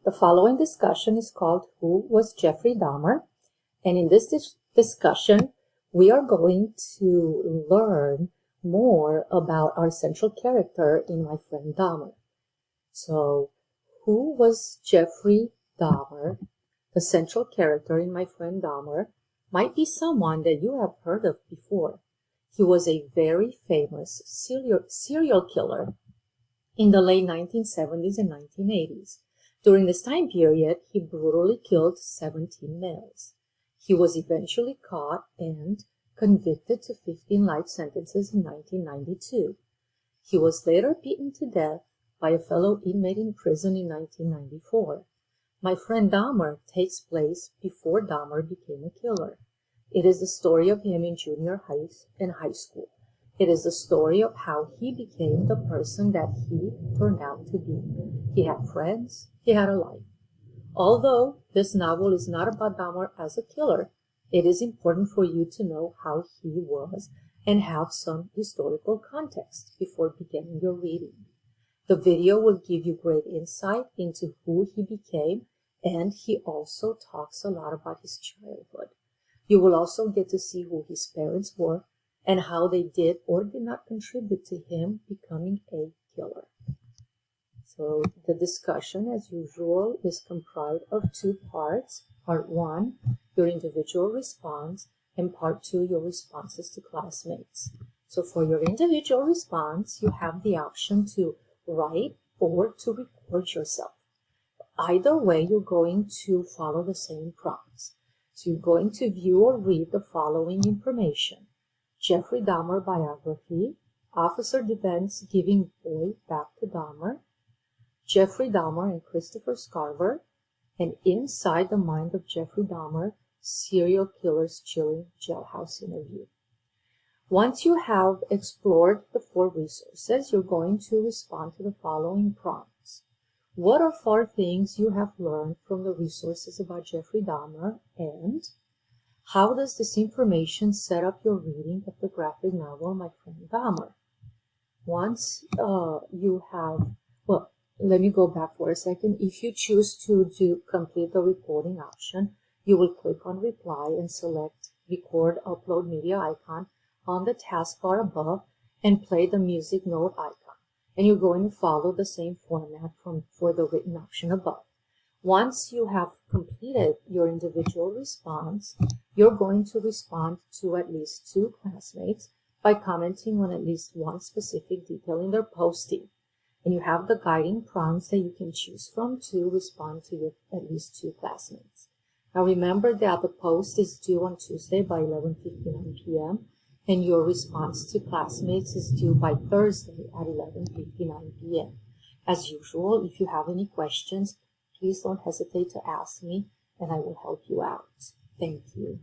The following discussion is called Who Was Jeffrey Dahmer? And in this discussion, we are going to learn more about our central character in My Friend Dahmer. So, who was Jeffrey Dahmer? The central character in My Friend Dahmer might be someone that you have heard of before. He was a very famous serial killer in the late 1970s and 1980s. During this time period, he brutally killed 17 males. He was eventually caught and convicted to 15 life sentences in 1992. He was later beaten to death by a fellow inmate in prison in 1994. My Friend Dahmer takes place before Dahmer became a killer. It is the story of him in junior high and high school. It is the story of how he became the person that he turned out to be. He had friends, he had a life. Although this novel is not about Dahmer as a killer, it is important for you to know how he was and have some historical context before beginning your reading. The video will give you great insight into who he became, and he also talks a lot about his childhood. You will also get to see who his parents were and how they did or did not contribute to him becoming a killer. So the discussion, as usual, is comprised of two parts. Part 1, your individual response, and Part 2, your responses to classmates. So for your individual response, you have the option to write or to record yourself. Either way, you're going to follow the same prompts. So you're going to view or read the following information: Jeffrey Dahmer biography, Officer Defense giving boy back to Dahmer, Jeffrey Dahmer and Christopher Scarver, and Inside the Mind of Jeffrey Dahmer, Serial Killer's Chilling Jailhouse Interview. Once you have explored the 4 resources, you're going to respond to the following prompts. What are 4 things you have learned from the resources about Jeffrey Dahmer, and how does this information set up your reading of the graphic novel My Friend Dahmer? Once you have, well, let me go back for a second. If you choose to complete the recording option, you will click on Reply and select Record Upload Media icon on the taskbar above and play the music note icon. And you're going to follow the same format for the written option above. Once you have completed your individual response, you're going to respond to at least 2 classmates by commenting on at least one specific detail in their posting. And you have the guiding prompts that you can choose from to respond to your at least 2 classmates. Now remember that the post is due on Tuesday by 11:59 p.m. and your response to classmates is due by Thursday at 11:59 p.m. As usual, if you have any questions, please don't hesitate to ask me and I will help you out. Thank you.